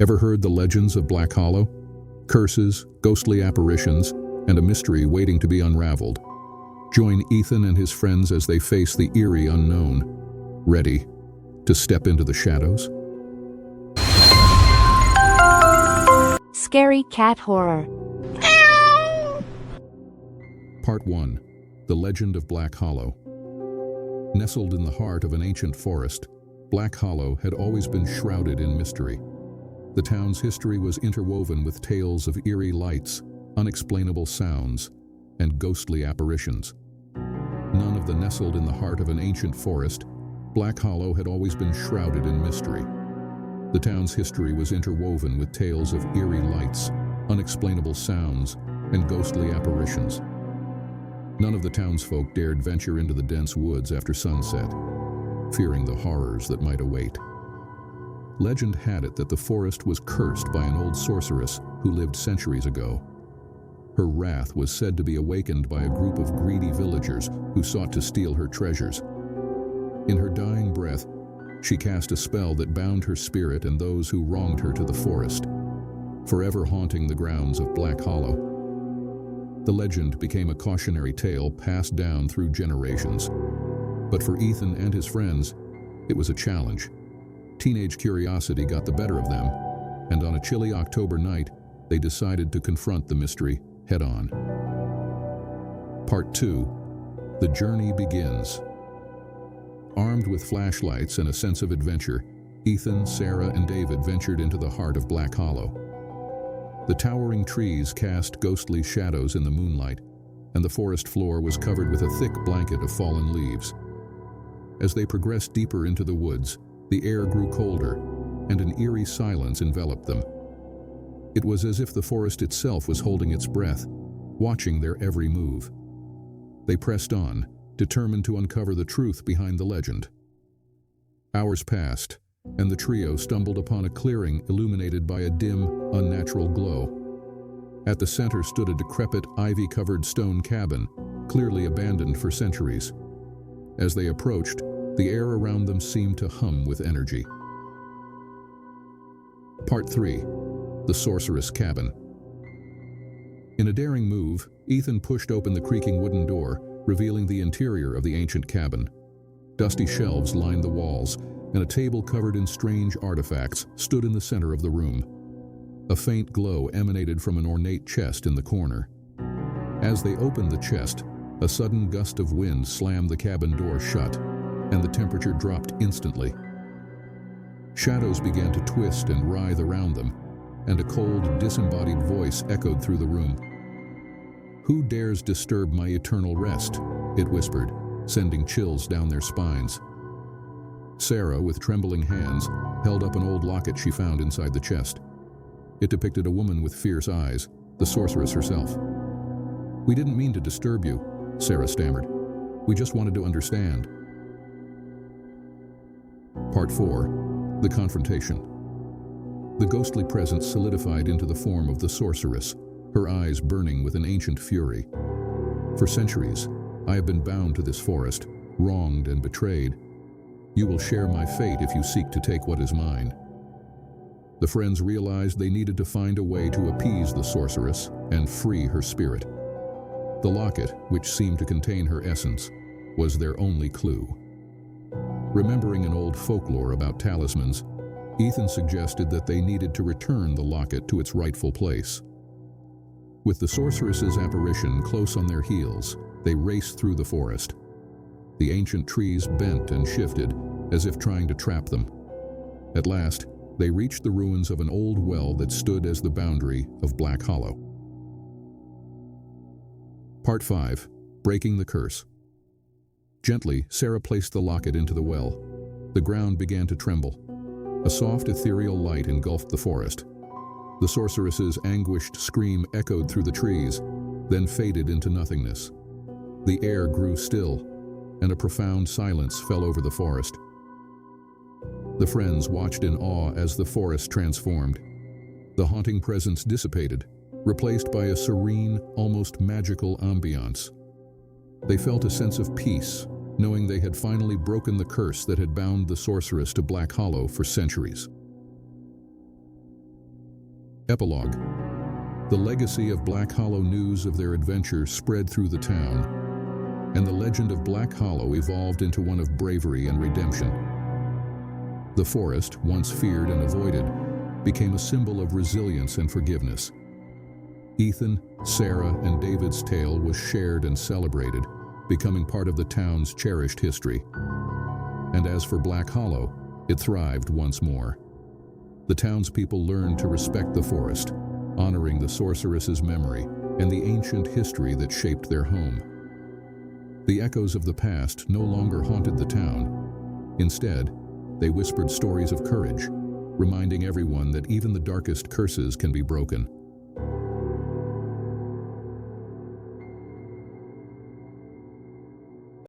Ever heard the legends of Black Hollow? Curses, ghostly apparitions, and a mystery waiting to be unraveled. Join Ethan and his friends as they face the eerie unknown. Ready to step into the shadows? Scary cat horror. Part 1. The Legend of Black Hollow. Nestled in the heart of an ancient forest, Black Hollow had always been shrouded in mystery. The town's history was interwoven with tales of eerie lights, unexplainable sounds, and ghostly apparitions. None of the nestled in the heart of an ancient forest, Black Hollow had always been shrouded in mystery. The town's history was interwoven with tales of eerie lights, unexplainable sounds, and ghostly apparitions. None of the townsfolk dared venture into the dense woods after sunset, fearing the horrors that might await. Legend had it that the forest was cursed by an old sorceress who lived centuries ago. Her wrath was said to be awakened by a group of greedy villagers who sought to steal her treasures. In her dying breath, she cast a spell that bound her spirit and those who wronged her to the forest, forever haunting the grounds of Black Hollow. The legend became a cautionary tale passed down through generations. But for Ethan and his friends, it was a challenge. Teenage curiosity got the better of them, and on a chilly October night, they decided to confront the mystery head-on. Part 2. The journey begins. Armed with flashlights and a sense of adventure, Ethan, Sarah, and David ventured into the heart of Black Hollow. The towering trees cast ghostly shadows in the moonlight, and the forest floor was covered with a thick blanket of fallen leaves. As they progressed deeper into the woods, the air grew colder, and an eerie silence enveloped them. It was as if the forest itself was holding its breath, watching their every move. They pressed on, determined to uncover the truth behind the legend. Hours passed, and the trio stumbled upon a clearing illuminated by a dim, unnatural glow. At the center stood a decrepit, ivy-covered stone cabin, clearly abandoned for centuries. As they approached, the air around them seemed to hum with energy. Part 3. The Sorceress Cabin. In a daring move, Ethan pushed open the creaking wooden door, revealing the interior of the ancient cabin. Dusty shelves lined the walls, and a table covered in strange artifacts stood in the center of the room. A faint glow emanated from an ornate chest in the corner. As they opened the chest, a sudden gust of wind slammed the cabin door shut, and the temperature dropped instantly. Shadows began to twist and writhe around them, and a cold, disembodied voice echoed through the room. "Who dares disturb my eternal rest?" it whispered, sending chills down their spines. Sarah, with trembling hands, held up an old locket she found inside the chest. It depicted a woman with fierce eyes, the sorceress herself. "We didn't mean to disturb you," Sarah stammered. "We just wanted to understand." Part 4. The Confrontation. The ghostly presence solidified into the form of the sorceress, her eyes burning with an ancient fury. "For centuries, I have been bound to this forest, wronged and betrayed. You will share my fate if you seek to take what is mine." The friends realized they needed to find a way to appease the sorceress and free her spirit. The locket, which seemed to contain her essence, was their only clue. Remembering an old folklore about talismans, Ethan suggested that they needed to return the locket to its rightful place. With the sorceress's apparition close on their heels, they raced through the forest. The ancient trees bent and shifted, as if trying to trap them. At last, they reached the ruins of an old well that stood as the boundary of Black Hollow. Part 5. Breaking the Curse. Gently, Sarah placed the locket into the well. The ground began to tremble. A soft, ethereal light engulfed the forest. The sorceress's anguished scream echoed through the trees, then faded into nothingness. The air grew still, and a profound silence fell over the forest. The friends watched in awe as the forest transformed. The haunting presence dissipated, replaced by a serene, almost magical ambiance. They felt a sense of peace, knowing they had finally broken the curse that had bound the sorceress to Black Hollow for centuries. Epilogue. The legacy of Black Hollow, news of their adventure spread through the town, and the legend of Black Hollow evolved into one of bravery and redemption. The forest, once feared and avoided, became a symbol of resilience and forgiveness. Ethan, Sarah, and David's tale was shared and celebrated, becoming part of the town's cherished history. And as for Black Hollow, it thrived once more. The townspeople learned to respect the forest, honoring the sorceress's memory and the ancient history that shaped their home. The echoes of the past no longer haunted the town. Instead, they whispered stories of courage, reminding everyone that even the darkest curses can be broken.